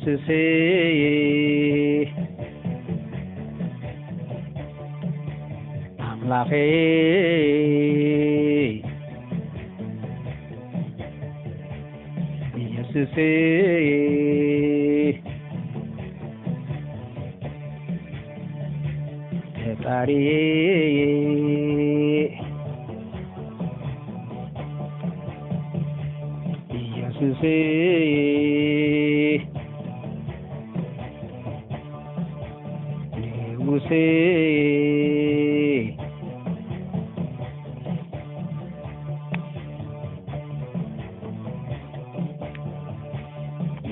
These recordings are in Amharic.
ኢየሱስ አምላኬ ኢየሱስ ፈጣሪ ኢየሱስ ንጉሴ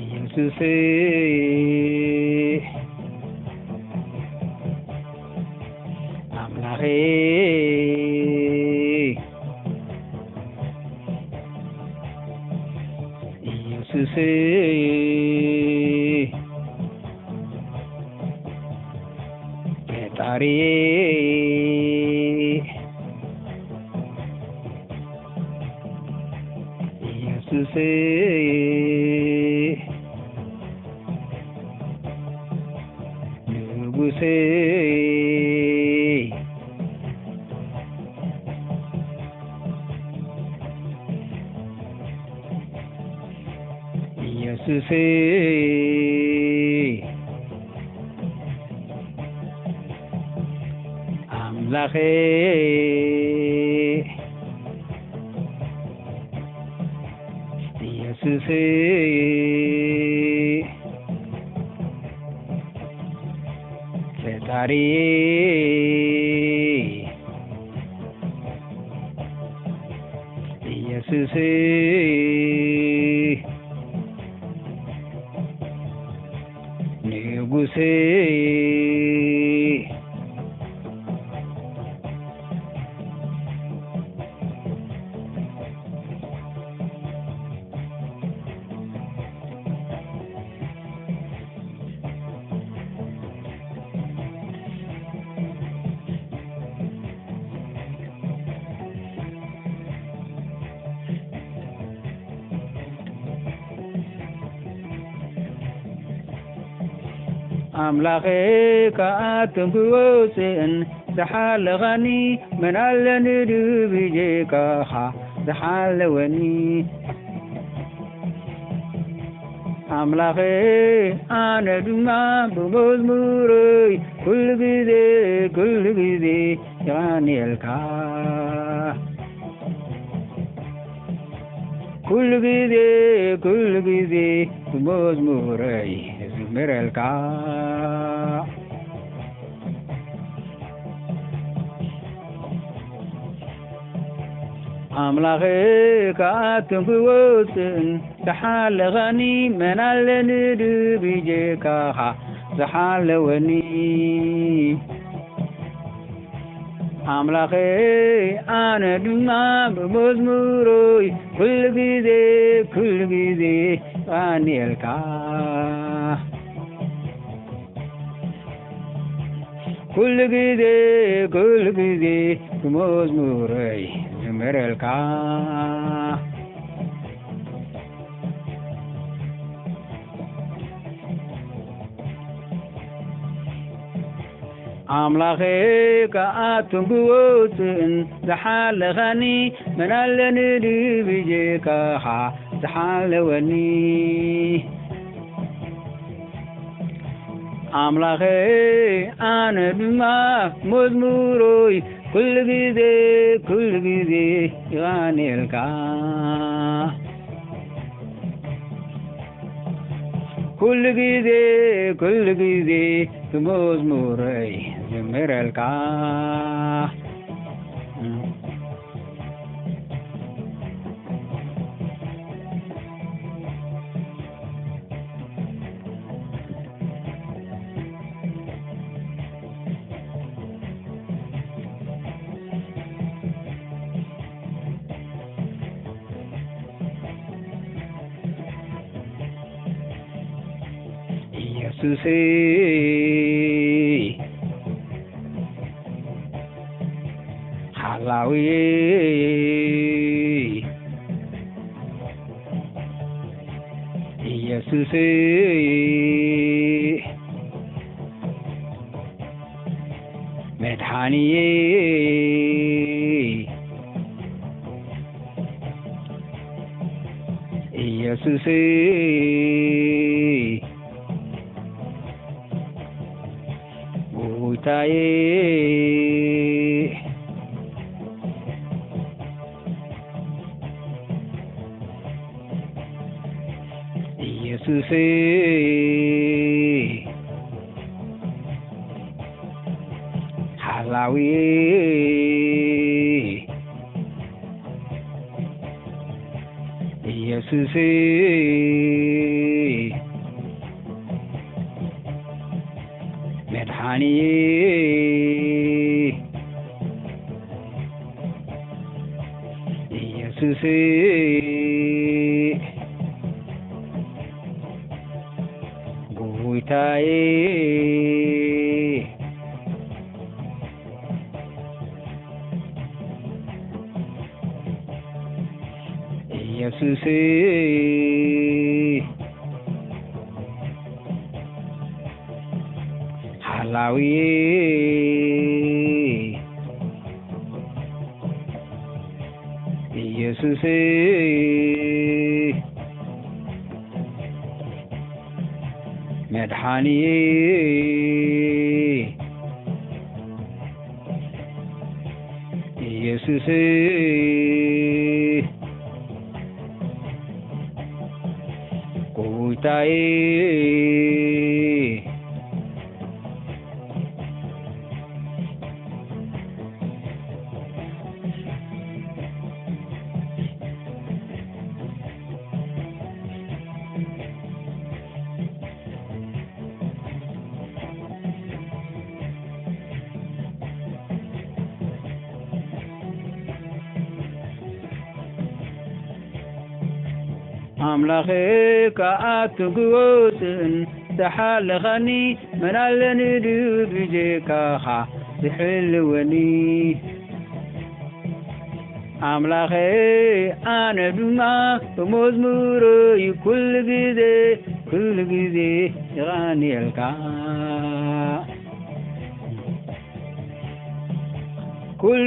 ኢየሱስ አምላኬ ኢየሱስ ፈጣሪ ኢየሱስ ንጉሴ ኢየሱስ አምላኬ ኢየሱስ ፈጣሪ ኢየሱስ ንጉሴ አምላኬ ከአትንኩወፅን ዝሓለኸኒ መን ኣለኒ ድብጀካኻ ዝሓለወኒ አምላኬ አነ ድማ በመዝሙረይ ኩሉ ጊዜ ያኔልካ ኩሉ ጊዜ በመዝሙረይ ዝምረልካ አምላኬ ከአትንኩወፅን ዝሓለኸኒ መን ኣለኒ ድብጀካኻ ዝሓለወኒ አምላኬ አነ ድማ በመዝሙረይ ኩሉ ጊዜ ያኔልካ ኩሉ ጊዜ በመዝሙረይ ዝምረልካ አምላኬ ከአትንኩወፅን ዝሓለኸኒ መን ኣለኒ ድብጀካኻ ዝሓለወኒ አምላኬ አነ ድማ መዝሙረይ ኩሉ ጊዜ ያኔልካ ኩሉ ጊዜ በመዝሙረይ ዝምረልካ ኢየሱስ ሐላዊ ኢየሱስ ኢየሱስ መድኃኒዬ ኢየሱስ ጌታዬ ኢየሱስ ሐላዊ ኢየሱስ መድኃኒዬ ኢየሱስ ጌታዬ ኢየሱስ ሐላዊ ኢየሱስ መድኃኒዬ ኢየሱስ ጌታዬ አምላኬ ከአትግወፅን ተሓልኸኒ መናለኒ ብጀካኻ ዝሕልወኒ አምላኬ ኣነ ድማ ብመዝሙረይ ኩሉ ግዜ ይቓኒየልካ ኩሉ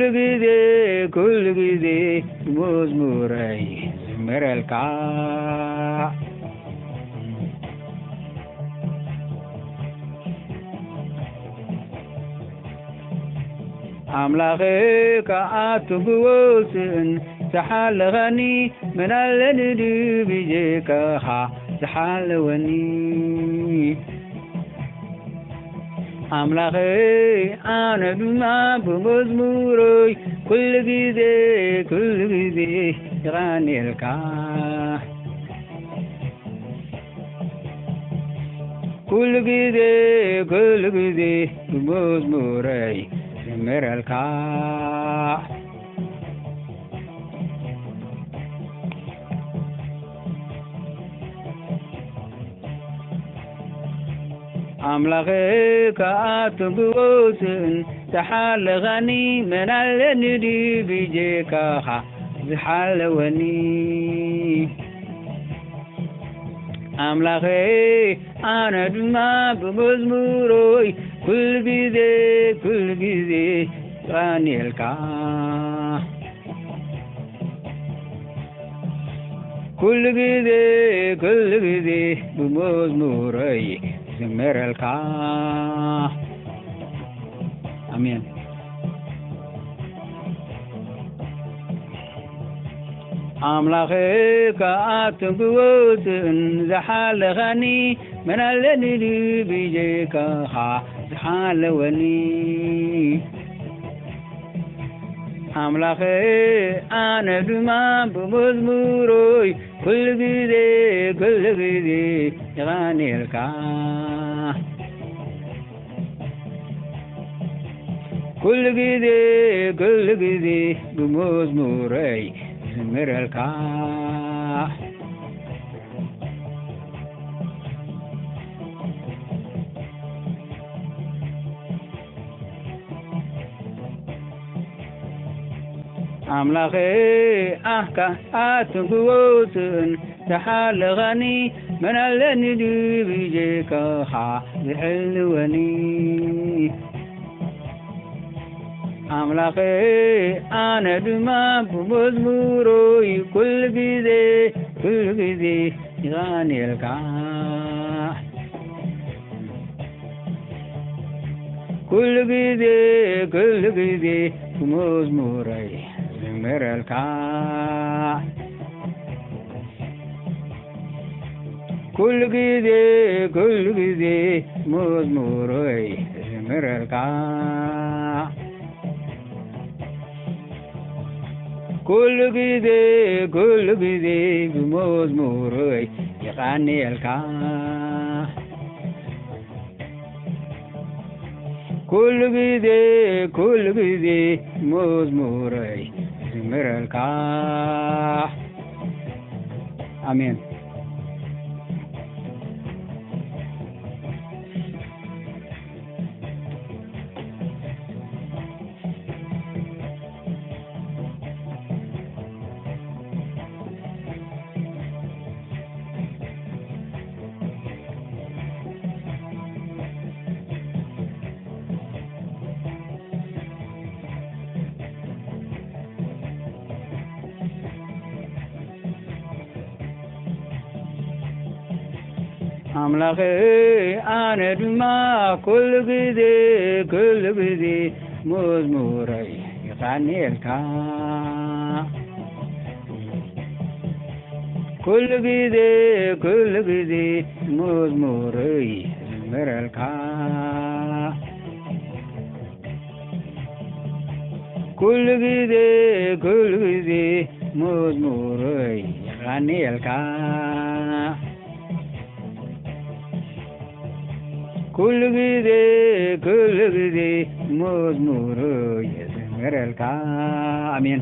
ግዜ ብመዝሙረይ ዝምረልካ አምላኬ ከአትግወፅን ተሓልኸኒ መናለኒ ብጀካኻ ዝሓልወኒ አምላኬ ኣነ ድማ ብመዝሙረይ ኩሉ ግዜ ይቓኒየልካ ኩሉ ግዜ ብመዝሙረይ ዝምረልካ አምላኬ ከአትግወፅን ተሓልኸኒ መናለኒ ብጀካኻ ዝሓልወኒ አምላኬ ኣነ ድማ ብመዝሙረይ ኩሉ ግዜ ይቓኒየልካ ኩሉ ግዜ ብመዝሙረይ ዝምረልካ አሜን። አምላኬ ከአትግወፅን ዝሓልኸኒ መናለኒ ብጀካኻ ዝሓልወኒ አምላኬ ኣነ ድማ ብመዝሙረይ ኩሉ ግዜ ይቓኒየልካ ኩሉ ግዜ ብመዝሙረይ ዝምረልካ አምላኬ ከአትግወፅን ተሓልኸኒ من علني بيجيك حلوني أملاخي أنا دما بمزموري كل جدي يغني الكاح كل جدي بمزموري زمر الكاح كل جدي مزموري زمر الكاح كل جدي بمزموري يغني الكاح كل جدي مزموري زمر الكاح آمين أملاخي أنا دما كل جدي مزموري يغني الكاح كل جدي مزموري زمر الكاح كل جدي مزموري يغني الكاح كل جدي مزمور يزمر الكاح آمين